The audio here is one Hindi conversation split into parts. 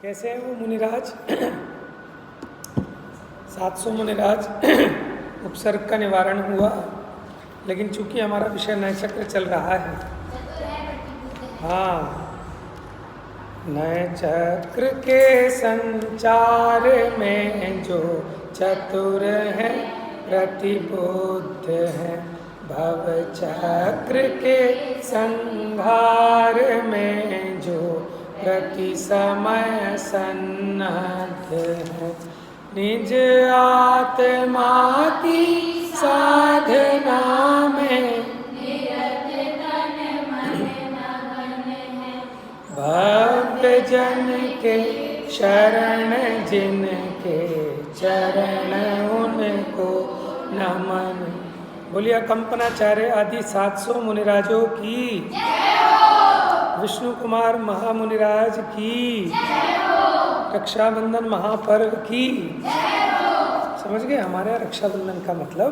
कैसे हैं वो मुनिराज? 700 मुनिराज उपसर्ग का निवारण हुआ, लेकिन चूंकि हमारा विषय नय चक्र चल रहा है। हाँ, नय चक्र के संचार में जो चतुर हैं प्रतिबुद्ध हैं, भव चक्र के संहार में जो प्रति समय सन्नद्ध है, निज आत्मा की साधना में भक्त जन के शरण जिनके चरण उनको नमन। बोलिए कंपनाचार्य आदि 700 मुनिराजों की, विष्णु कुमार महामुनिराज की, रक्षाबंधन महापर्व की। समझ गए? हमारे यहाँ रक्षाबंधन का मतलब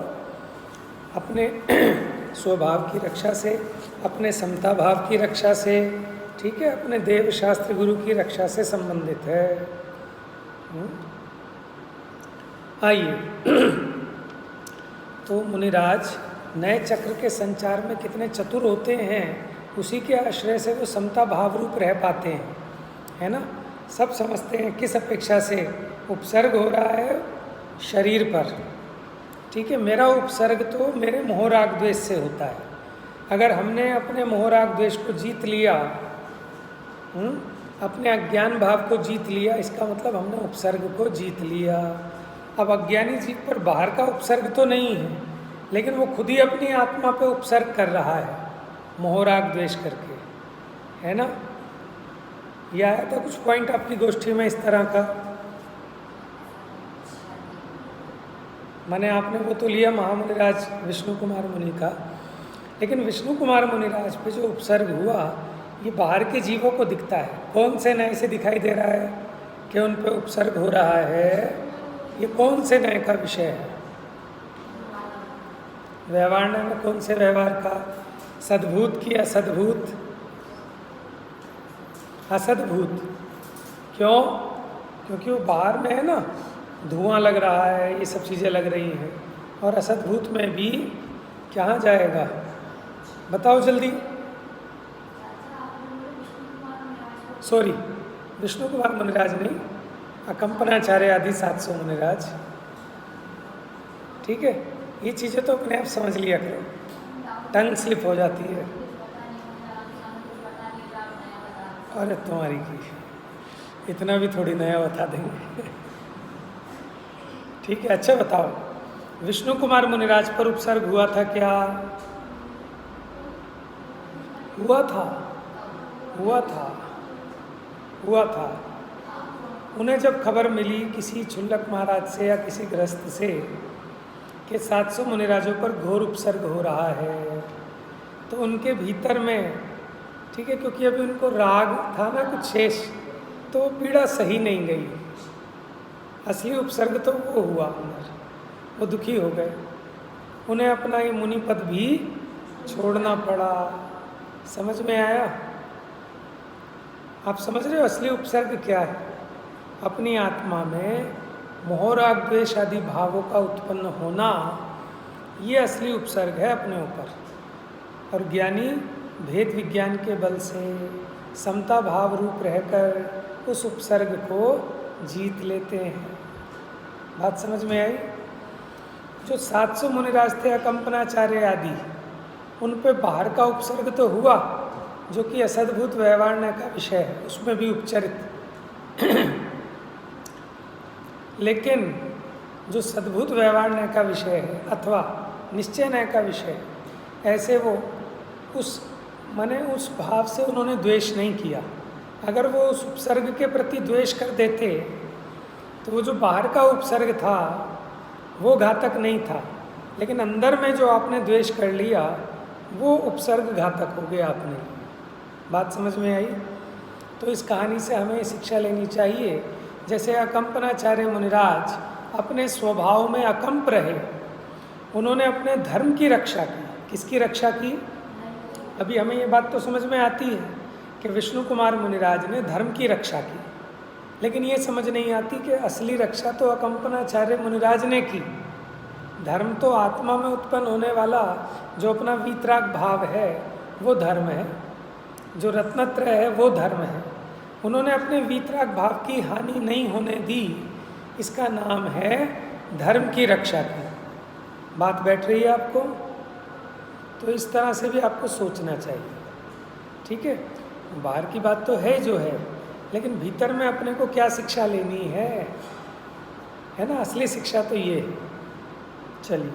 अपने स्वभाव की रक्षा से, अपने समता भाव की रक्षा से, ठीक है, अपने देव शास्त्र गुरु की रक्षा से संबंधित है। आइए, तो मुनिराज नए चक्र के संचार में कितने चतुर होते हैं, उसी के आश्रय से वो समता भाव रूप रह पाते हैं, है ना। सब समझते हैं किस अपेक्षा से उपसर्ग हो रहा है शरीर पर, ठीक है। मेरा उपसर्ग तो मेरे मोह राग द्वेष से होता है। अगर हमने अपने मोह राग द्वेष को जीत लिया, अपने अज्ञान भाव को जीत लिया, इसका मतलब हमने उपसर्ग को जीत लिया। अब अज्ञानी जीव पर बाहर का उपसर्ग तो नहीं है, लेकिन वो खुद ही अपनी आत्मा पे उपसर्ग कर रहा है मोह राग द्वेष करके, है ना। यह आया था कुछ पॉइंट आपकी गोष्ठी में इस तरह का। मैंने आपने वो तो लिया महामुनिराज विष्णु कुमार मुनि का, लेकिन विष्णु कुमार मुनिराज पे जो उपसर्ग हुआ ये बाहर के जीवों को दिखता है। कौन से नए से दिखाई दे रहा है कि उन पे उपसर्ग हो रहा है? ये कौन से नए का विषय है? व्यवहार में कौन से व्यवहार का? सद्भूत की असद्भूत? असद्भूत। क्यों? क्योंकि वो बाहर में है ना, धुआं लग रहा है, ये सब चीज़ें लग रही हैं। और असद्भूत में भी कहाँ जाएगा? बताओ जल्दी। सॉरी, विष्णु कुमार मुनिराज नहीं, अकंपनाचार्य आदि 700 मुनिराज, ठीक है। ये चीज़ें तो अपने आप समझ लिया करो, टंग स्लिप हो जाती है। अरे तुम्हारी की, इतना भी थोड़ी नया बता देंगे। ठीक है, अच्छा बताओ, विष्णु कुमार मुनिराज पर उपसर्ग हुआ था क्या? हुआ था, हुआ था, हुआ था। उन्हें जब खबर मिली किसी क्षुल्लक महाराज से या किसी गृहस्थ से कि 700 मुनिराजों पर घोर उपसर्ग हो रहा है, तो उनके भीतर में, ठीक है, क्योंकि अभी उनको राग था ना कुछ शेष, तो वो पीड़ा सही नहीं गई। असली उपसर्ग तो वो हुआ अंदर, वो दुखी हो गए। उन्हें अपना ये मुनि पद भी छोड़ना पड़ा। समझ में आया? आप समझ रहे हो असली उपसर्ग क्या है? अपनी आत्मा में मोह राग द्वेष आदि भावों का उत्पन्न होना, ये असली उपसर्ग है अपने ऊपर। और ज्ञानी भेद विज्ञान के बल से समता भाव रूप रहकर उस उपसर्ग को जीत लेते हैं। बात समझ में आई? जो 700 मुनिराज थे अकंपनाचार्य आदि, उन पे बाहर का उपसर्ग तो हुआ, जो कि असद्भूत व्यवहार का विषय है, उसमें भी उपचरित। लेकिन जो सद्भूत व्यवहार का विषय है अथवा निश्चय नय का विषय है, ऐसे वो उस माने उस भाव से उन्होंने द्वेष नहीं किया। अगर वो उस उपसर्ग के प्रति द्वेष कर देते तो वो जो बाहर का उपसर्ग था वो घातक नहीं था, लेकिन अंदर में जो आपने द्वेष कर लिया वो उपसर्ग घातक हो गया अपने। बात समझ में आई? तो इस कहानी से हमें शिक्षा लेनी चाहिए। जैसे अकंपनाचार्य मुनिराज अपने स्वभाव में अकंप रहे, उन्होंने अपने धर्म की रक्षा की। किसकी रक्षा की? अभी हमें ये बात तो समझ में आती है कि विष्णु कुमार मुनिराज ने धर्म की रक्षा की, लेकिन ये समझ नहीं आती कि असली रक्षा तो अकंपनाचार्य मुनिराज ने की। धर्म तो आत्मा में उत्पन्न होने वाला जो अपना वीतराग भाव है वो धर्म है, जो रत्नत्रय है वो धर्म है। उन्होंने अपने वीतराग भाव की हानि नहीं होने दी, इसका नाम है धर्म की रक्षा की। बात बैठ रही है आपको? तो इस तरह से भी आपको सोचना चाहिए, ठीक है। बाहर की बात तो है जो है, लेकिन भीतर में अपने को क्या शिक्षा लेनी है ना, असली शिक्षा तो ये है। चलिए,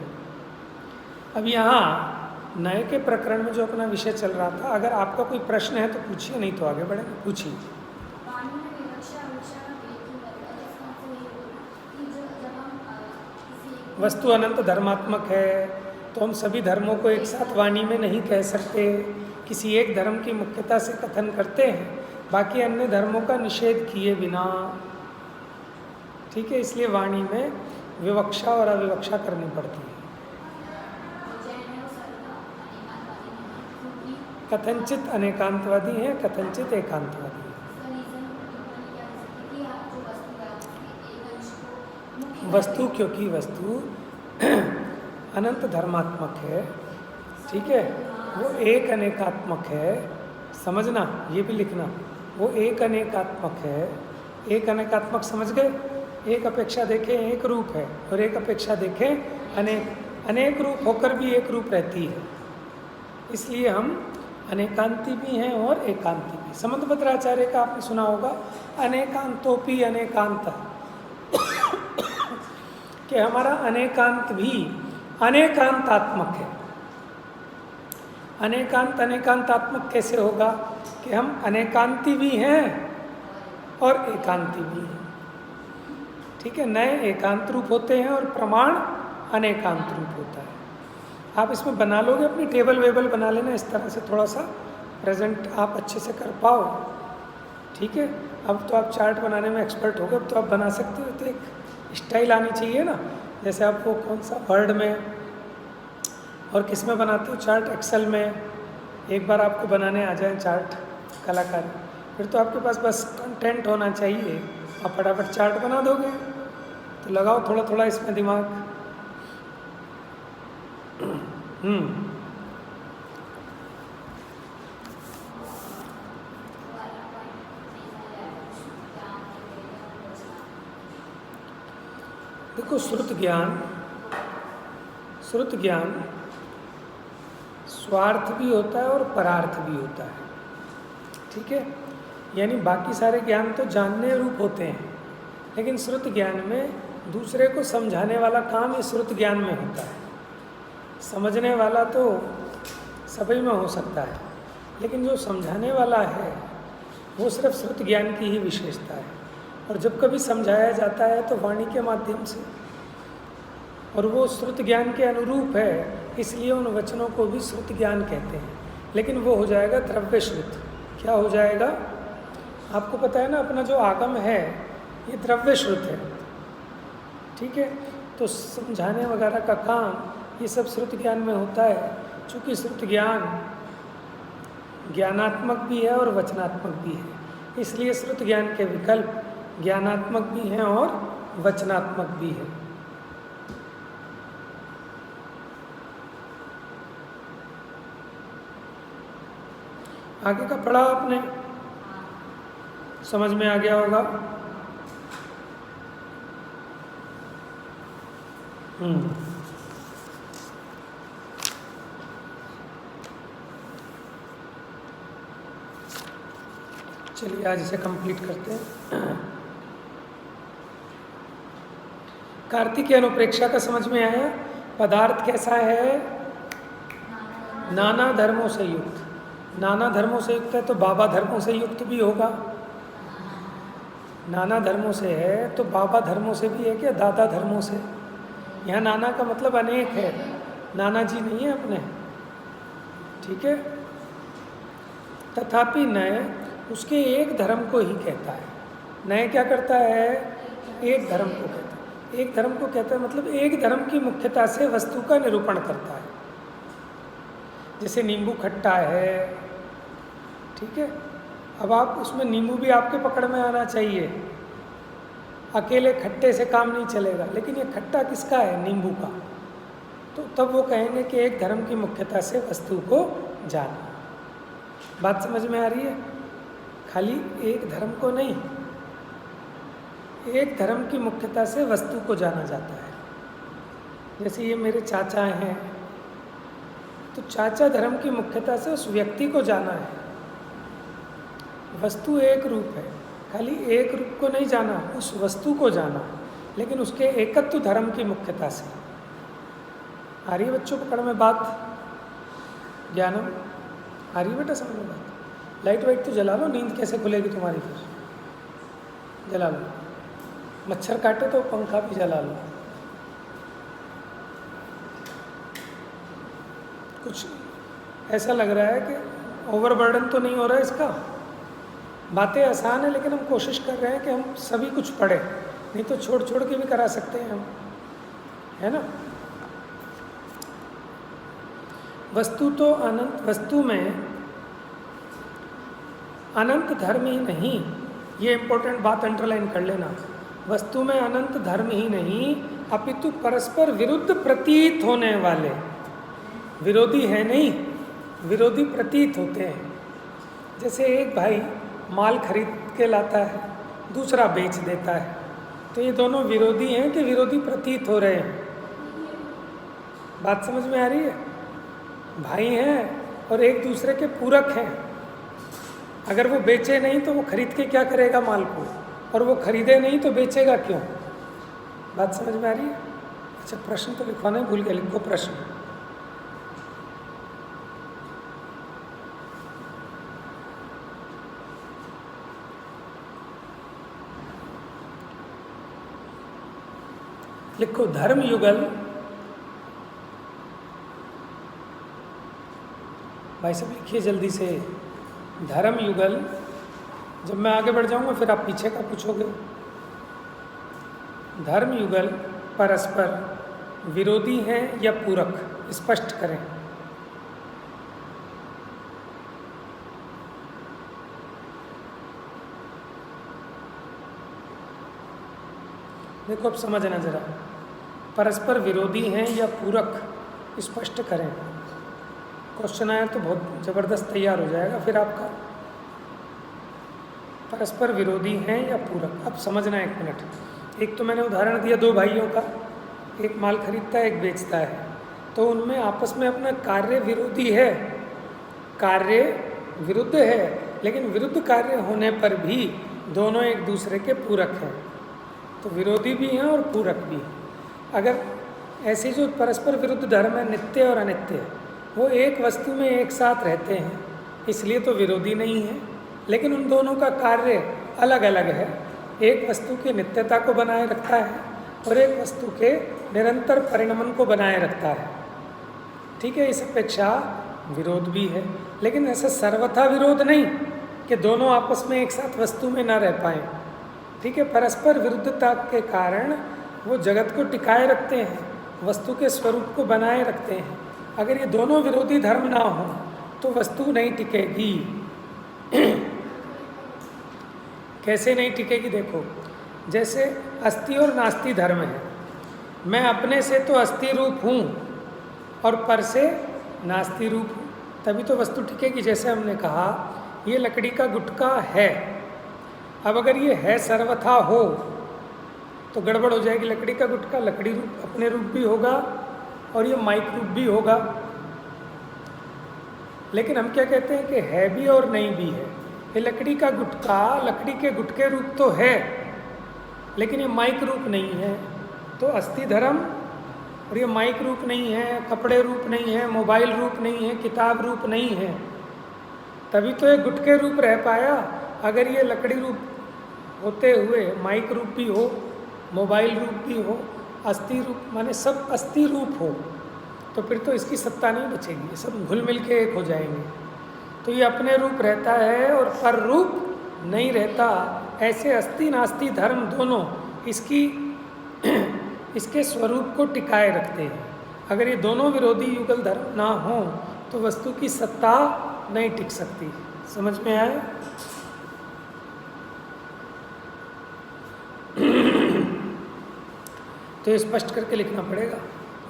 अब यहाँ नए के प्रकरण में जो अपना विषय चल रहा था, अगर आपका कोई प्रश्न है तो पूछिए, नहीं तो आगे बढ़ेंगे। पूछिए। वस्तु अनंत धर्मात्मक है, तो हम सभी धर्मों को एक साथ वाणी में नहीं कह सकते। किसी एक धर्म की मुख्यता से कथन करते हैं, बाकी अन्य धर्मों का निषेध किए बिना, ठीक है। इसलिए वाणी में विवक्षा और अविवक्षा करनी पड़ती है। कथनचित अनेकांतवादी हैं, कथनचित एकांतवादी हैं। वस्तु, क्योंकि वस्तु अनंत धर्मात्मक है, ठीक है, वो एक अनेकात्मक है। समझना, ये भी लिखना, वो एक अनेकात्मक है। एक अनेकात्मक समझ गए? एक अपेक्षा देखें एक रूप है, और एक अपेक्षा देखें अनेक। अनेक रूप होकर भी एक रूप रहती है, इसलिए हम अनेकांती भी हैं और एकांती भी। समंतभद्राचार्य का आपने सुना होगा, अनेकांतोपि अनेकांत, कि हमारा अनेकांत भी अनेकांतात्मक है। अनेकांत अनेकांतात्मक कैसे होगा? कि हम अनेकांती भी हैं और एकांती भी हैं, ठीक है। नए एकांत रूप होते हैं और प्रमाण अनेकांत रूप होता है। आप इसमें बना लोगे, अपनी टेबल वेबल बना लेना, इस तरह से थोड़ा सा प्रेजेंट आप अच्छे से कर पाओ, ठीक है। अब तो आप चार्ट बनाने में एक्सपर्ट हो गए, अब तो आप बना सकते हो। तो एक स्टाइल आनी चाहिए ना, जैसे आप वो कौन सा वर्ड में और किस में बनाते हो चार्ट? एक्सेल में। एक बार आपको बनाने आ जाए चार्ट कलाकारी, फिर तो आपके पास बस कंटेंट होना चाहिए, आप फटाफट चार्ट बना दोगे। तो लगाओ थोड़ा थोड़ा इसमें दिमाग। देखो, श्रुत ज्ञान स्वार्थ भी होता है और परार्थ भी होता है, ठीक है। यानी बाकी सारे ज्ञान तो जानने रूप होते हैं, लेकिन श्रुत ज्ञान में दूसरे को समझाने वाला काम इस श्रुत ज्ञान में होता है। समझने वाला तो सभी में हो सकता है, लेकिन जो समझाने वाला है वो सिर्फ श्रुत ज्ञान की ही विशेषता है। और जब कभी समझाया जाता है तो वाणी के माध्यम से, और वो श्रुत ज्ञान के अनुरूप है, इसलिए उन वचनों को भी श्रुत ज्ञान कहते हैं। लेकिन वो हो जाएगा द्रव्य श्रुत। क्या हो जाएगा? आपको पता है ना, अपना जो आगम है ये द्रव्य श्रुत है, ठीक है। तो समझाने वगैरह का काम ये सब श्रुत ज्ञान में होता है। चूँकि श्रुत ज्ञान ज्ञानात्मक भी है और वचनात्मक भी है, इसलिए श्रुत ज्ञान के विकल्प ज्ञानात्मक भी हैं और वचनात्मक भी है। आगे का पढ़ा आपने, समझ में आ गया होगा। चलिए आज इसे कंप्लीट करते हैं। कार्तिक की अनुप्रेक्षा का समझ में आया। पदार्थ कैसा है? नाना धर्मों से युक्त। नाना धर्मों से युक्त है तो बाबा धर्मों से युक्त भी होगा। नाना धर्मों से है तो बाबा धर्मों से भी है क्या? दादा धर्मों से। यहाँ नाना का मतलब अनेक है, नाना जी नहीं है अपने, ठीक है। तथापि नय उसके एक धर्म को ही कहता है। नय क्या करता है? एक धर्म को कहता है। एक धर्म को कहता है मतलब एक धर्म की मुख्यता से वस्तु का निरूपण करता है। जैसे नींबू खट्टा है, ठीक है। अब आप उसमें नींबू भी आपके पकड़ में आना चाहिए, अकेले खट्टे से काम नहीं चलेगा, लेकिन ये खट्टा किसका है? नींबू का। तो तब वो कहेंगे कि एक धर्म की मुख्यता से वस्तु को जाना। बात समझ में आ रही है? खाली एक धर्म को नहीं, एक धर्म की मुख्यता से वस्तु को जाना जाता है। जैसे ये मेरे चाचा हैं, तो चाचा धर्म की मुख्यता से उस व्यक्ति को जाना है। वस्तु एक रूप है, खाली एक रूप को नहीं जाना, उस वस्तु को जाना, लेकिन उसके एकत्व धर्म की मुख्यता से। आ रही है बच्चों पकड़ में बात? ज्ञानम आ रही है बेटा समझ में बात? लाइट वाइट तो जला लो, नींद कैसे खुलेगी तुम्हारी? फिर जला लो, मच्छर काटे तो पंखा भी जला लो। कुछ ऐसा लग रहा है कि ओवरबर्डन तो नहीं हो रहा है इसका? बातें आसान है, लेकिन हम कोशिश कर रहे हैं कि हम सभी कुछ पढ़ें, नहीं तो छोड़ छोड़ के भी करा सकते हैं हम, है ना? वस्तु तो अनंत, वस्तु में अनंत धर्म ही नहीं, ये इंपॉर्टेंट बात अंडरलाइन कर लेना। वस्तु में अनंत धर्म ही नहीं, अपितु परस्पर विरुद्ध प्रतीत होने वाले, विरोधी है नहीं, विरोधी प्रतीत होते हैं। जैसे एक भाई माल खरीद के लाता है, दूसरा बेच देता है, तो ये दोनों विरोधी हैं कि विरोधी प्रतीत हो रहे हैं? बात समझ में आ रही है? भाई हैं और एक दूसरे के पूरक हैं। अगर वो बेचे नहीं तो वो खरीद के क्या करेगा माल को, और वो खरीदे नहीं तो बेचेगा क्यों? बात समझ में आ रही है? अच्छा, प्रश्न तो लिखवाना भूल गया, लिखो प्रश्न। लिखो धर्म युगल। भाई सब लिखिए जल्दी से। धर्म युगल, जब मैं आगे बढ़ जाऊंगा फिर आप पीछे का पूछोगे। धर्म युगल परस्पर विरोधी हैं या पूरक, स्पष्ट करें। देखो अब समझना जरा, परस्पर विरोधी हैं या पूरक, स्पष्ट करें। क्वेश्चन आया तो बहुत ज़बरदस्त तैयार हो जाएगा फिर आपका। परस्पर विरोधी हैं या पूरक, अब समझना एक मिनट। एक तो मैंने उदाहरण दिया दो भाइयों का, एक माल खरीदता है एक बेचता है, तो उनमें आपस में अपना कार्य विरोधी है, कार्य विरुद्ध है, लेकिन विरुद्ध कार्य होने पर भी दोनों एक दूसरे के पूरक हैं। तो विरोधी भी हैं और पूरक भी हैं। अगर ऐसे जो परस्पर विरुद्ध धर्म है, नित्य और अनित्य, वो एक वस्तु में एक साथ रहते हैं, इसलिए तो विरोधी नहीं है, लेकिन उन दोनों का कार्य अलग अलग है। एक वस्तु की नित्यता को बनाए रखता है और एक वस्तु के निरंतर परिणमन को बनाए रखता है। ठीक है, इस अपेक्षा विरोध भी है, लेकिन ऐसा सर्वथा विरोध नहीं कि दोनों आपस में एक साथ वस्तु में ना रह पाएँ। ठीक है, परस्पर विरुद्धता के कारण वो जगत को टिकाए रखते हैं, वस्तु के स्वरूप को बनाए रखते हैं। अगर ये दोनों विरोधी धर्म ना हो तो वस्तु नहीं टिकेगी। कैसे नहीं टिकेगी? देखो, जैसे अस्ति और नास्ति धर्म है। मैं अपने से तो अस्ति रूप हूँ और पर से नास्ति रूप हूँ, तभी तो वस्तु टिकेगी। जैसे हमने कहा ये लकड़ी का गुटका है, अब अगर ये है सर्वथा हो तो गड़बड़ हो जाएगी। लकड़ी का गुटका लकड़ी रूप, अपने रूप भी होगा और ये माइक रूप भी होगा। लेकिन हम क्या कहते हैं कि है भी और नहीं भी है। ये लकड़ी का गुटका लकड़ी के गुटके रूप तो है, लेकिन ये माइक रूप नहीं है। तो अस्थि धर्म और ये माइक रूप नहीं है, कपड़े रूप नहीं है, मोबाइल रूप नहीं है, किताब रूप नहीं है, तभी तो ये गुटके रूप रह पाया। अगर ये लकड़ी रूप होते हुए माइक रूप भी हो, मोबाइल रूप भी हो, अस्थि रूप माने सब अस्थि रूप हो, तो फिर तो इसकी सत्ता नहीं बचेगी, ये सब घुल मिल के एक हो जाएंगे। तो ये अपने रूप रहता है और पर रूप नहीं रहता। ऐसे अस्थि नास्ति धर्म दोनों इसके स्वरूप को टिकाए रखते हैं। अगर ये दोनों विरोधी युगल धर्म ना हो तो वस्तु की सत्ता नहीं टिक सकती। समझ में आए? तो ये स्पष्ट करके लिखना पड़ेगा।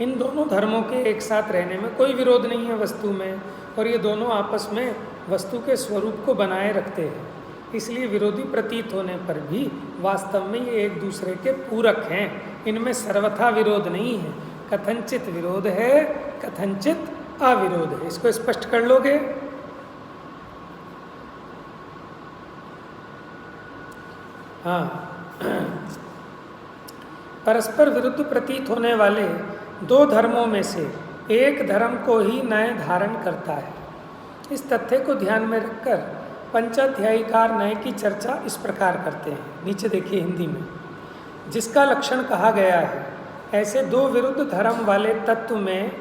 इन दोनों धर्मों के एक साथ रहने में कोई विरोध नहीं है वस्तु में, और ये दोनों आपस में वस्तु के स्वरूप को बनाए रखते हैं, इसलिए विरोधी प्रतीत होने पर भी वास्तव में ये एक दूसरे के पूरक हैं। इनमें सर्वथा विरोध नहीं है, कथनचित विरोध है, कथनचित अविरोध है। इसको स्पष्ट कर लोगे? हाँ, परस्पर विरुद्ध प्रतीत होने वाले दो धर्मों में से एक धर्म को ही न्याय धारण करता है। इस तथ्य को ध्यान में रखकर पंचाध्यायीकार न्याय की चर्चा इस प्रकार करते हैं। नीचे देखिए हिंदी में, जिसका लक्षण कहा गया है, ऐसे दो विरुद्ध धर्म वाले तत्व में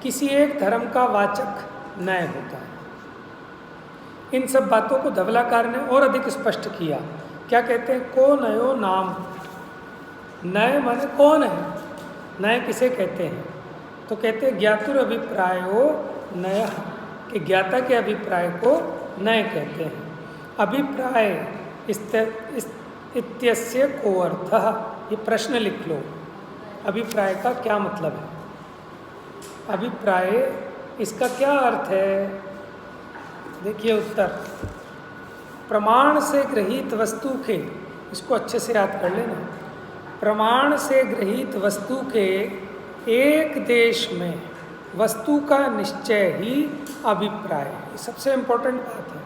किसी एक धर्म का वाचक न्याय होता है। इन सब बातों को धवलाकार ने और अधिक स्पष्ट किया। क्या कहते हैं? को नयो नाम। नय माने कौन है, नय किसे कहते हैं? तो कहते हैं ज्ञातुर अभिप्रायो नय, कि ज्ञाता के अभिप्राय को नय कहते हैं। अभिप्राय इत्यस्य को अर्थः, ये प्रश्न लिख लो, अभिप्राय का क्या मतलब है? अभिप्राय इसका क्या अर्थ है? देखिए उत्तर, प्रमाण से गृहीत वस्तु के, इसको अच्छे से याद कर लेना, प्रमाण से गृहीत वस्तु के एक देश में वस्तु का निश्चय ही अभिप्राय है। ये सबसे इम्पोर्टेंट बात है।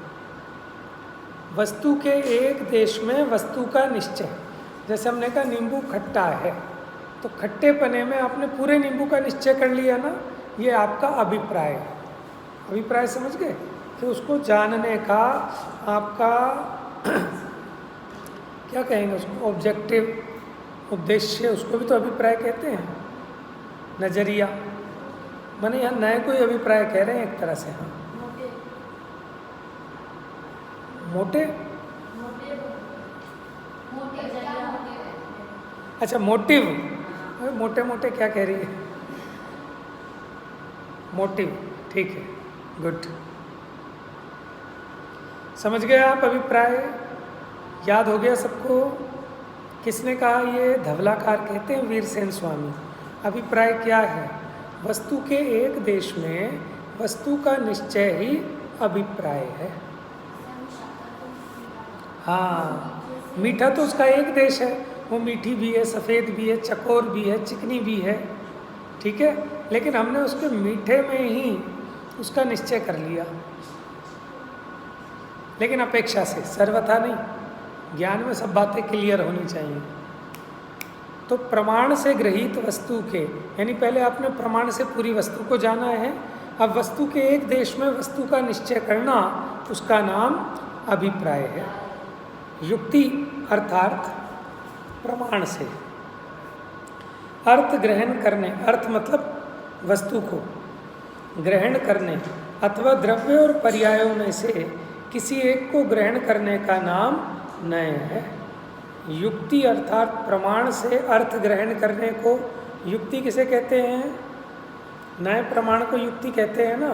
वस्तु के एक देश में वस्तु का निश्चय, जैसे हमने कहा नींबू खट्टा है, तो खट्टे पने में आपने पूरे नींबू का निश्चय कर लिया ना, ये आपका अभिप्राय है। अभिप्राय समझ गए कि उसको जानने का आपका क्या कहेंगे उसको, ऑब्जेक्टिव, उद्देश्य, उसको भी तो अभिप्राय कहते हैं। नजरिया माने यहाँ नए कोई अभिप्राय कह रहे हैं एक तरह से। हाँ, मोटे, अच्छा मोटिव, मोटे मोटे क्या कह रही है? मोटिव, ठीक है, गुड, समझ गए आप। अभिप्राय याद हो गया सबको? किसने कहा? ये धवलाकार कहते हैं, वीरसेन स्वामी। अभिप्राय क्या है? वस्तु के एक देश में वस्तु का निश्चय ही अभिप्राय है। हाँ, मीठा तो उसका एक देश है, वो मीठी भी है, सफ़ेद भी है, चकोर भी है, चिकनी भी है, ठीक है, लेकिन हमने उसके मीठे में ही उसका निश्चय कर लिया, लेकिन अपेक्षा से, सर्वथा नहीं। ज्ञान में सब बातें क्लियर होनी चाहिए। तो प्रमाण से गृहीत वस्तु के, यानी पहले आपने प्रमाण से पूरी वस्तु को जाना है, अब वस्तु के एक देश में वस्तु का निश्चय करना, उसका नाम अभिप्राय है। युक्ति अर्थात प्रमाण से अर्थ ग्रहण करने, अर्थ मतलब वस्तु को ग्रहण करने अथवा द्रव्य और पर्यायों में से किसी एक को ग्रहण करने का नाम नय है। युक्ति अर्थात प्रमाण से अर्थ ग्रहण करने को युक्ति किसे कहते हैं? नए प्रमाण को युक्ति कहते हैं ना।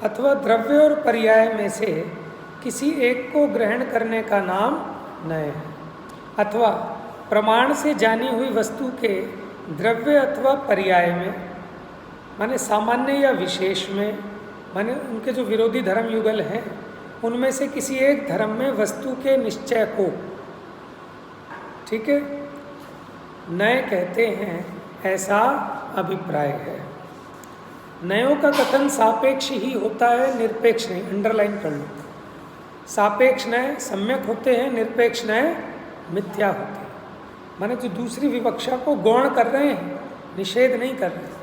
अथवा द्रव्य और पर्याय में से किसी एक को ग्रहण करने का नाम नय है। अथवा प्रमाण से जानी हुई वस्तु के द्रव्य अथवा पर्याय में, माने सामान्य या विशेष में, माने उनके जो विरोधी धर्म युगल हैं उनमें से किसी एक धर्म में वस्तु के निश्चय को, ठीक है, नय कहते हैं, ऐसा अभिप्राय है। नयों का कथन सापेक्ष ही होता है, निरपेक्ष नहीं। अंडरलाइन कर लो, सापेक्ष नय सम्यक होते हैं, निरपेक्ष नय मिथ्या होते हैं। माने जो दूसरी विवक्षा को गौण कर रहे हैं, निषेध नहीं कर रहे,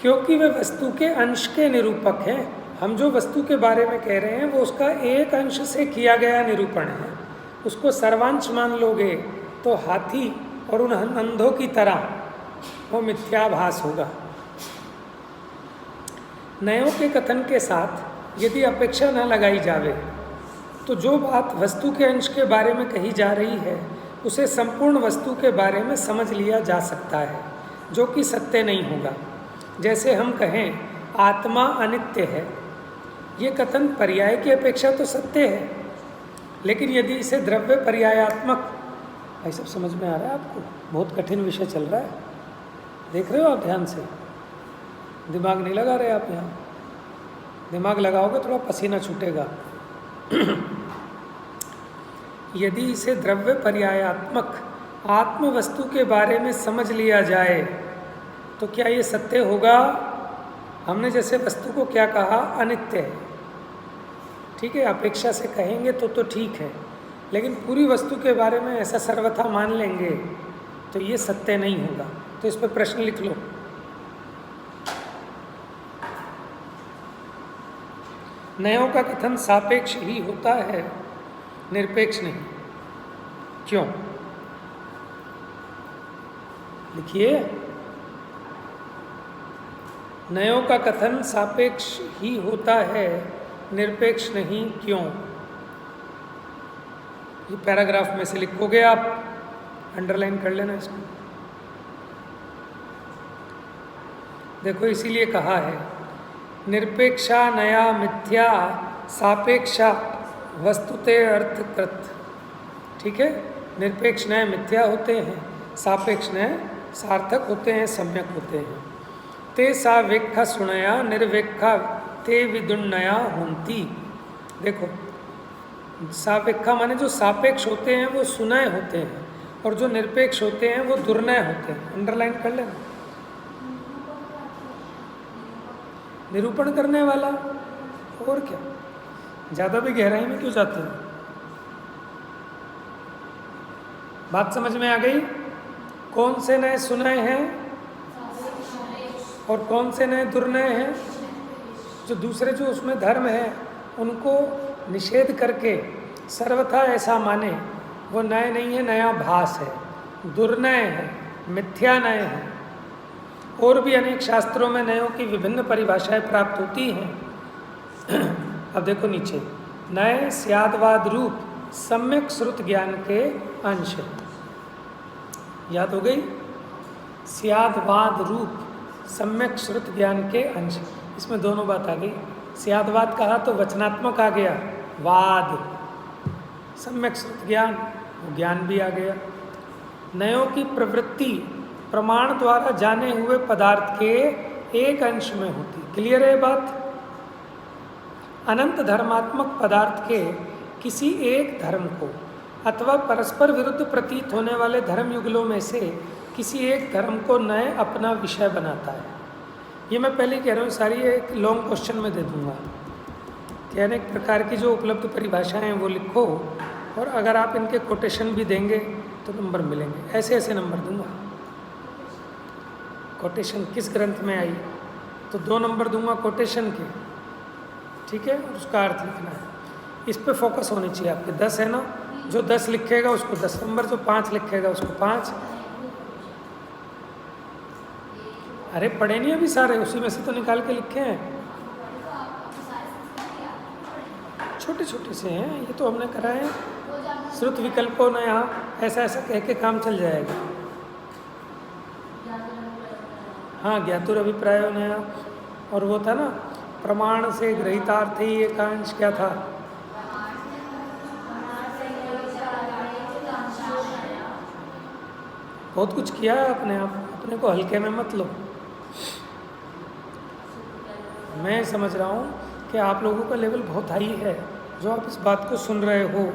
क्योंकि वे वस्तु के अंश के निरूपक हैं। हम जो वस्तु के बारे में कह रहे हैं वो उसका एक अंश से किया गया निरूपण है। उसको सर्वांश मान लोगे तो हाथी और उन अंधों की तरह वो मिथ्याभास होगा। नयों के कथन के साथ यदि अपेक्षा न लगाई जावे तो जो बात वस्तु के अंश के बारे में कही जा रही है उसे संपूर्ण वस्तु के बारे में समझ लिया जा सकता है, जो कि सत्य नहीं होगा। जैसे हम कहें आत्मा अनित्य है, ये कथन पर्याय की अपेक्षा तो सत्य है, लेकिन यदि इसे द्रव्य पर्यायात्मक भाई सब समझ में आ रहा है आपको? बहुत कठिन विषय चल रहा है, देख रहे हो आप ध्यान से? दिमाग नहीं लगा रहे आप यहाँ। दिमाग लगाओगे थोड़ा पसीना छूटेगा। यदि इसे द्रव्य पर्यायात्मक आत्म वस्तु के बारे में समझ लिया जाए तो क्या ये सत्य होगा? हमने जैसे वस्तु को क्या कहा? अनित्य है, ठीक है, अपेक्षा से कहेंगे तो ठीक है, लेकिन पूरी वस्तु के बारे में ऐसा सर्वथा मान लेंगे तो ये सत्य नहीं होगा। तो इस पर प्रश्न लिख लो। नयों का कथन सापेक्ष ही होता है, निरपेक्ष नहीं। क्यों? लिखिए, नयों का कथन सापेक्ष ही होता है, निरपेक्ष नहीं, क्यों? ये पैराग्राफ में से लिखोगे आप, अंडरलाइन कर लेना इसको। देखो, इसीलिए कहा है निरपेक्षा नया मिथ्या सापेक्षा वस्तुते अर्थकृत। ठीक है, निरपेक्ष नए मिथ्या होते हैं, सापेक्ष नए सार्थक होते हैं, सम्यक होते हैं। ते सावेक्षा सुनया निर्वेक्षा ते विदुन्नया होंती। देखो, सापेक्षा माने जो सापेक्ष होते हैं वो सुनय होते हैं, और जो निरपेक्ष होते हैं वो दुर्नय होते हैं। अंडरलाइन कर लेना। निरूपण करने वाला, और क्या, ज़्यादा भी गहराई में क्यों जाते हैं? बात समझ में आ गई? कौन से नए सुनय हैं और कौन से नए दुर्नय हैं? जो दूसरे जो उसमें धर्म है उनको निषेध करके सर्वथा ऐसा माने, वो नए नहीं है, नया भास है, दुर्नय है, मिथ्या नय है। और भी अनेक शास्त्रों में नयों की विभिन्न परिभाषाएं प्राप्त होती हैं। अब देखो नीचे, नए स्यादवाद रूप सम्यक श्रुत ज्ञान के अंश। याद हो गई? स्यादवाद रूप सम्यक श्रुत ज्ञान के अंश। इसमें दोनों बात आ गई। स्यादवाद कहा तो वचनात्मक आ गया, वाद सम्यक श्रुत ज्ञान, वो ज्ञान भी आ गया। नयों की प्रवृत्ति प्रमाण द्वारा जाने हुए पदार्थ के एक अंश में होती। क्लियर है बात? अनंत धर्मात्मक पदार्थ के किसी एक धर्म को अथवा परस्पर विरुद्ध प्रतीत होने वाले धर्म युगलों में से किसी एक धर्म को नए अपना विषय बनाता है। ये मैं पहले कह रहा हूँ, सारी एक लॉन्ग क्वेश्चन में दे दूंगा कि अनेक प्रकार की जो उपलब्ध परिभाषाएं हैं वो लिखो, और अगर आप इनके कोटेशन भी देंगे तो नंबर मिलेंगे। ऐसे ऐसे नंबर दूंगा। कोटेशन किस ग्रंथ में आई तो 2 नंबर दूंगा कोटेशन के, ठीक है, और उसका अर्थ लिखना है। इस पे फोकस होनी चाहिए आपके। 10 है ना, जो 10 लिखेगा उसको 10 नंबर, जो 5 लिखेगा उसको 5। अरे पढ़े नहीं अभी सारे, उसी में से तो निकाल के लिखे हैं, छोटे छोटे से हैं ये तो हमने कराए हैं। श्रुत विकल्पों ने यहाँ ऐसा ऐसा कह के काम चल जाएगा। हाँ, ज्ञातुर अभिप्रायों ने, और वो था ना प्रमाण से ग्रहितार्थ ही एकांश, क्या था? बहुत कुछ किया है आपने, आप अपने को हल्के में मत लो। मैं समझ रहा हूँ कि आप लोगों का लेवल बहुत हाई है, जो आप इस बात को सुन रहे हो,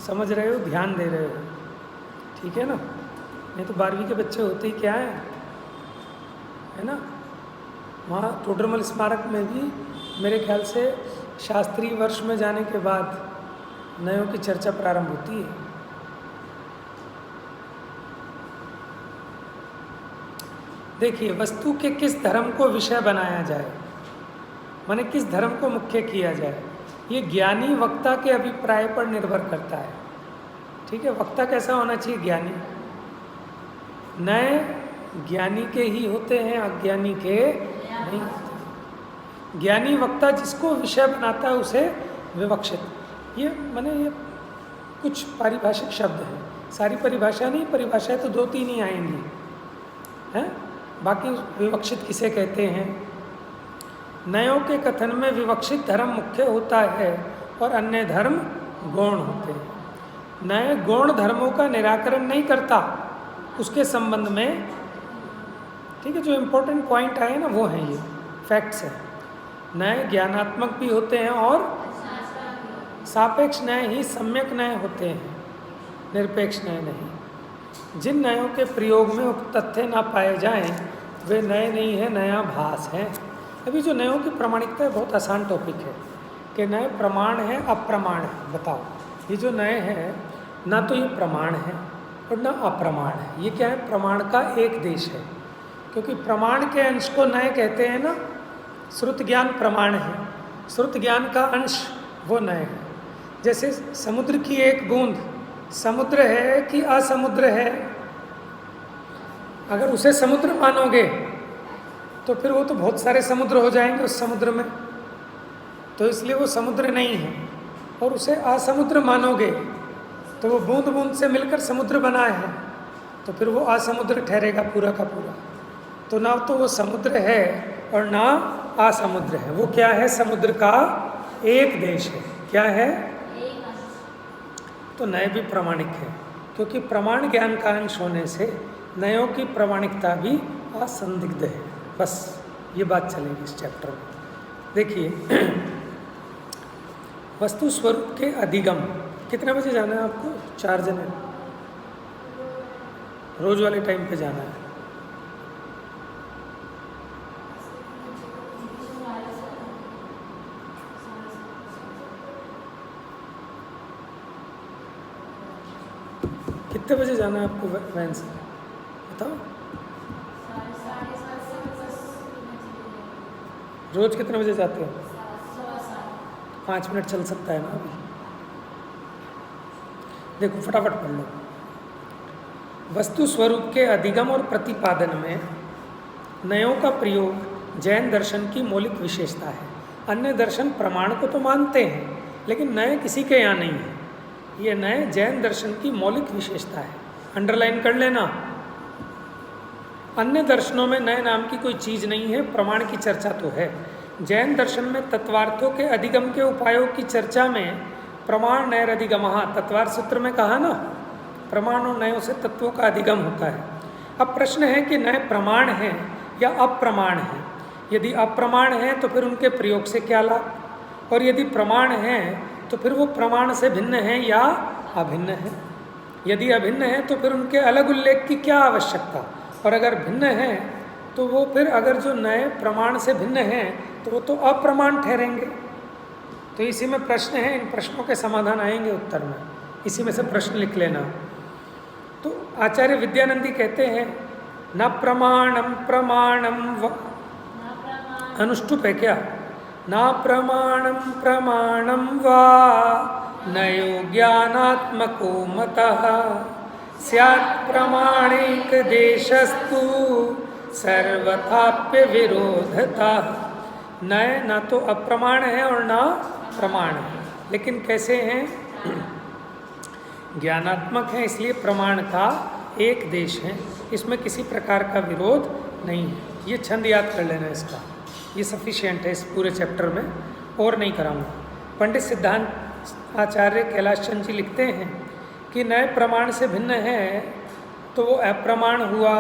समझ रहे हो, ध्यान दे रहे हो, ठीक है ना? नहीं तो 12वीं के बच्चे होते ही क्या है ना? वहाँ टोडरमल स्मारक में भी मेरे ख्याल से शास्त्रीय वर्ष में जाने के बाद नयों की चर्चा प्रारंभ होती है। देखिए, वस्तु के किस धर्म को विषय बनाया जाए, माने किस धर्म को मुख्य किया जाए, ये ज्ञानी वक्ता के अभिप्राय पर निर्भर करता है। ठीक है, वक्ता कैसा होना चाहिए? ज्ञानी। नए ज्ञानी के ही होते हैं, अज्ञानी के नहीं होते। ज्ञानी वक्ता जिसको विषय बनाता है उसे विवक्षित, ये माने ये कुछ पारिभाषिक शब्द हैं, सारी परिभाषा नहीं, परिभाषाएं तो 2-3 ही आएंगी हैं। बाकी विवक्षित किसे कहते हैं? नयों के कथन में विवक्षित धर्म मुख्य होता है और अन्य धर्म गौण होते हैं। नए गौण धर्मों का निराकरण नहीं करता उसके संबंध में, ठीक है, जो इम्पोर्टेंट पॉइंट आए ना वो हैं, ये फैक्ट्स हैं। नए ज्ञानात्मक भी होते हैं और सापेक्ष नए ही सम्यक नए होते हैं, निरपेक्ष नए नहीं। जिन नयों के प्रयोग में उक्त तथ्य ना पाए जाएं वे नए नहीं है, नया भास है। अभी जो नयों की प्रमाणिकता है बहुत आसान टॉपिक है कि नए प्रमाण है अप्रमाण है। बताओ, ये जो नए हैं ना तो ये प्रमाण है और ना अप्रमाण है, ये क्या है? प्रमाण का एक देश है, क्योंकि प्रमाण के अंश को नए कहते हैं ना। श्रुत ज्ञान प्रमाण है, श्रुत ज्ञान का अंश वो नए है। जैसे समुद्र की एक बूंद समुद्र है कि असमुद्र है, अगर उसे समुद्र मानोगे तो फिर वो तो बहुत सारे समुद्र हो जाएंगे उस समुद्र में, तो इसलिए वो समुद्र नहीं है। और उसे असमुद्र मानोगे तो वो बूंद बूंद से मिलकर समुद्र बना है, तो फिर वो असमुद्र ठहरेगा पूरा का पूरा। तो ना तो वो समुद्र है और ना असमुद्र है, वो क्या है? समुद्र का एक देश है। क्या है? तो नए भी प्रामाणिक है, क्योंकि प्रमाण ज्ञान का अंश होने से नयों की प्रामाणिकता भी असंदिग्ध है। बस ये बात चलेगी इस चैप्टर में। देखिए, वस्तु स्वरूप के अधिगम। कितने बजे जाना है आपको? 4 जने, रोज वाले टाइम पे जाना है। कितने बजे जाना है आपको वैन से? बताओ, रोज कितने बजे जाते हो? 5 मिनट चल सकता है ना अभी? देखो फटाफट पढ़ लो। वस्तु स्वरूप के अधिगम और प्रतिपादन में नयों का प्रयोग जैन दर्शन की मौलिक विशेषता है। अन्य दर्शन प्रमाण को तो मानते हैं, लेकिन नए किसी के यहाँ नहीं है। ये नए जैन दर्शन की मौलिक विशेषता है, अंडरलाइन कर लेना। अन्य दर्शनों में नए नाम की कोई चीज़ नहीं है, प्रमाण की चर्चा तो है। जैन दर्शन में तत्वार्थों के अधिगम के उपायों की चर्चा में प्रमाण नैर अधिगमः, तत्वार्थ सूत्र में कहा ना, प्रमाण और नयों से तत्वों का अधिगम होता है। अब प्रश्न है कि नए प्रमाण हैं या अप्रमाण हैं। यदि अप्रमाण हैं तो फिर उनके प्रयोग से क्या लाभ, और यदि प्रमाण हैं तो फिर वो प्रमाण से भिन्न हैं या अभिन्न है। यदि अभिन्न है तो फिर उनके अलग उल्लेख की क्या आवश्यकता, और अगर भिन्न है तो वो फिर अगर जो नए प्रमाण से भिन्न हैं तो वो तो अप्रमाण ठहरेंगे। तो इसी में प्रश्न है, इन प्रश्नों के समाधान आएंगे उत्तर में, इसी में से प्रश्न लिख लेना। तो आचार्य विद्यानंदी कहते हैं न प्रमाणम प्रमाणम अनुष्टुप है क्या? न प्रमाणम प्रमाणम वा नयो ज्ञानात्मको मतः स्यात् प्रमाणिक देशस्तु सर्वथाप्य विरोधता। नए ना तो अप्रमाण है और ना प्रमाण है, लेकिन कैसे हैं? ज्ञानात्मक है, इसलिए प्रमाण का एक देश है, इसमें किसी प्रकार का विरोध नहीं है। ये छंद याद कर लेना इसका, ये सफिशिएंट है इस पूरे चैप्टर में, और नहीं कराऊंगा। पंडित सिद्धांत आचार्य कैलाश चंद जी लिखते हैं कि नए प्रमाण से भिन्न है तो वो अप्रमाण हुआ,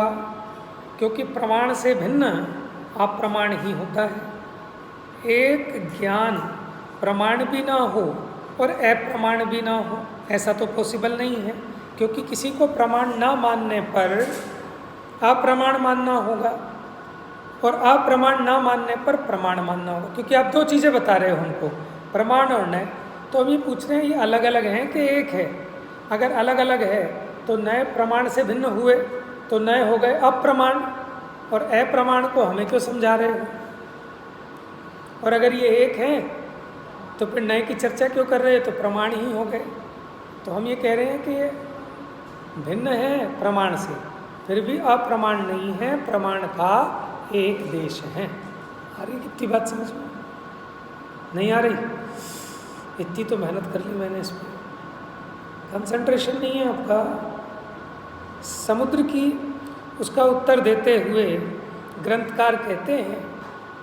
क्योंकि प्रमाण से भिन्न अप्रमाण ही होता है। एक ज्ञान प्रमाण भी ना हो और अप्रमाण भी ना हो, ऐसा तो पॉसिबल नहीं है, क्योंकि किसी को प्रमाण ना मानने पर अप्रमाण मानना होगा और अप्रमाण ना मानने पर प्रमाण मानना होगा। क्योंकि आप 2 चीज़ें बता रहे हो हमको, प्रमाण और नए, तो अभी पूछ रहे हैं ये अलग अलग हैं कि एक है। अगर अलग अलग है तो नए प्रमाण से भिन्न हुए तो नए हो गए अप्रमाण, और अप्रमाण को हमें क्यों समझा रहे हो? और अगर ये एक हैं तो फिर नए की चर्चा क्यों कर रहे हैं? तो प्रमाण ही हो गए। तो हम ये कह रहे हैं कि ये भिन्न है प्रमाण से, फिर भी अप्रमाण नहीं है, प्रमाण का एक देश है। आ रही कितनी बात समझ में? नहीं आ रही? इतनी तो मेहनत कर ली मैंने इस पर, कंसंट्रेशन नहीं है आपका। समुद्र की उसका उत्तर देते हुए ग्रंथकार कहते हैं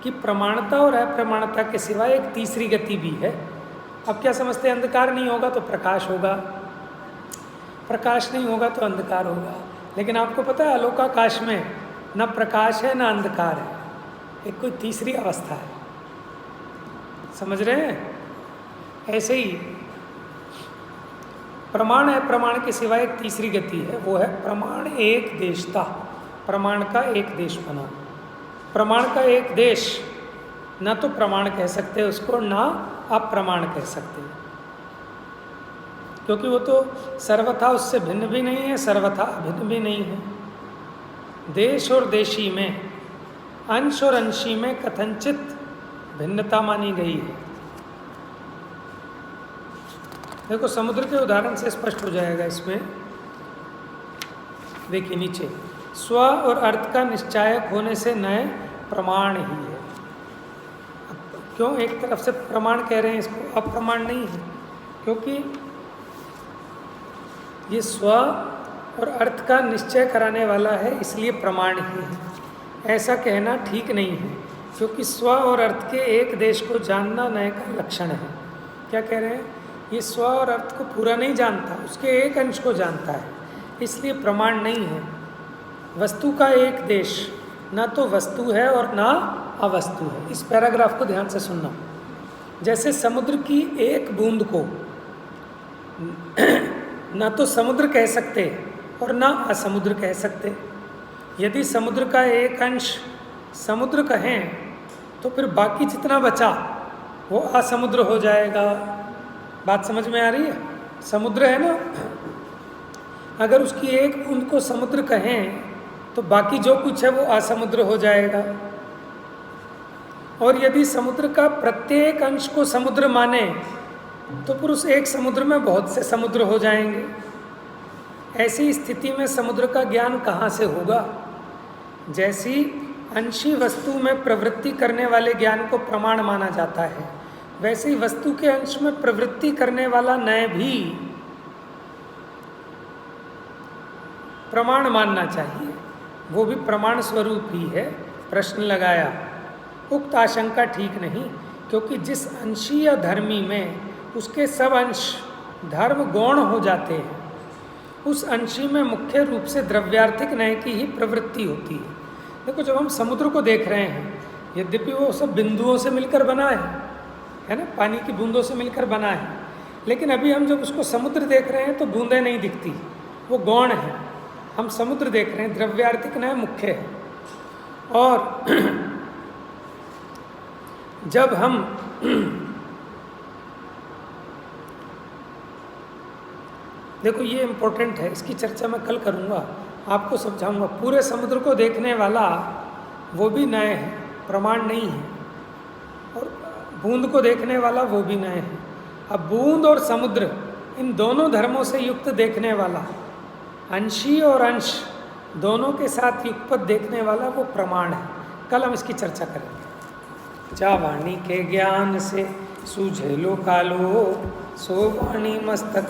कि प्रमाणता और अप्रमाणता के सिवाय एक तीसरी गति भी है। अब क्या समझते हैं? अंधकार नहीं होगा तो प्रकाश होगा, प्रकाश नहीं होगा तो अंधकार होगा। लेकिन आपको पता है आलोकाकाश में न प्रकाश है न अंधकार है, एक कोई तीसरी अवस्था है। समझ रहे हैं? ऐसे ही प्रमाण है, प्रमाण के सिवाय एक तीसरी गति है, वो है प्रमाण एक देशता। प्रमाण का एक देश बना। प्रमाण का एक देश ना तो प्रमाण कह सकते उसको, ना अप्रमाण कह सकते, क्योंकि वो तो सर्वथा उससे भिन्न भी नहीं है, सर्वथा अभिन्न भी नहीं है। देश और देशी में, अंश और अंशी में कथनचित भिन्नता मानी गई है। देखो समुद्र के उदाहरण से स्पष्ट हो जाएगा इसमें। देखिए नीचे, स्व और अर्थ का निश्चायक होने से नए प्रमाण ही है। क्यों एक तरफ से प्रमाण कह रहे हैं, इसको अप्रमाण नहीं है? क्योंकि ये स्व और अर्थ का निश्चय कराने वाला है, इसलिए प्रमाण ही है। ऐसा कहना ठीक नहीं है, क्योंकि स्व और अर्थ के एक देश को जानना नए का लक्षण है। क्या कह रहे हैं? ये स्व और अर्थ को पूरा नहीं जानता, उसके एक अंश को जानता है, इसलिए प्रमाण नहीं है। वस्तु का एक देश ना तो वस्तु है और ना अवस्तु है। इस पैराग्राफ को ध्यान से सुनना। जैसे समुद्र की एक बूंद को ना तो समुद्र कह सकते और ना असमुद्र कह सकते। यदि समुद्र का एक अंश समुद्र कहें तो फिर बाकी जितना बचा वो असमुद्र हो जाएगा। बात समझ में आ रही है? समुद्र है ना, अगर उसकी एक बूंद को समुद्र कहें तो बाकी जो कुछ है वो असमुद्र हो जाएगा। और यदि समुद्र का प्रत्येक अंश को समुद्र माने तो फिर उस एक समुद्र में बहुत से समुद्र हो जाएंगे। ऐसी स्थिति में समुद्र का ज्ञान कहाँ से होगा? जैसी अंशी वस्तु में प्रवृत्ति करने वाले ज्ञान को प्रमाण माना जाता है, वैसे ही वस्तु के अंश में प्रवृत्ति करने वाला नय भी प्रमाण मानना चाहिए, वो भी प्रमाण स्वरूप ही है। प्रश्न लगाया, उक्त आशंका ठीक नहीं, क्योंकि जिस अंशी या धर्मी में उसके सब अंश धर्म गौण हो जाते हैं, उस अंशी में मुख्य रूप से द्रव्यार्थिक नय की ही प्रवृत्ति होती है। देखो जब हम समुद्र को देख रहे हैं, यद्यपि वो सब बिंदुओं से मिलकर बना है ना, पानी की बूंदों से मिलकर बना है, लेकिन अभी हम जब उसको समुद्र देख रहे हैं तो बूंदें नहीं दिखती, वो गौण है। हम समुद्र देख रहे हैं, द्रव्यार्थिक नय मुख्य है। और जब हम देखो ये इम्पोर्टेंट है, इसकी चर्चा मैं कल करूँगा, आपको समझाऊंगा। पूरे समुद्र को देखने वाला वो भी नय है, प्रमाण नहीं है, और बूंद को देखने वाला वो भी नय है। अब बूंद और समुद्र इन दोनों धर्मों से युक्त देखने वाला, अंशी और अंश दोनों के साथ युगपत देखने वाला वो प्रमाण है। कल हम इसकी चर्चा करेंगे। जा वाणी के ज्ञान से सूझे लो कालो, सो वाणी मस्तक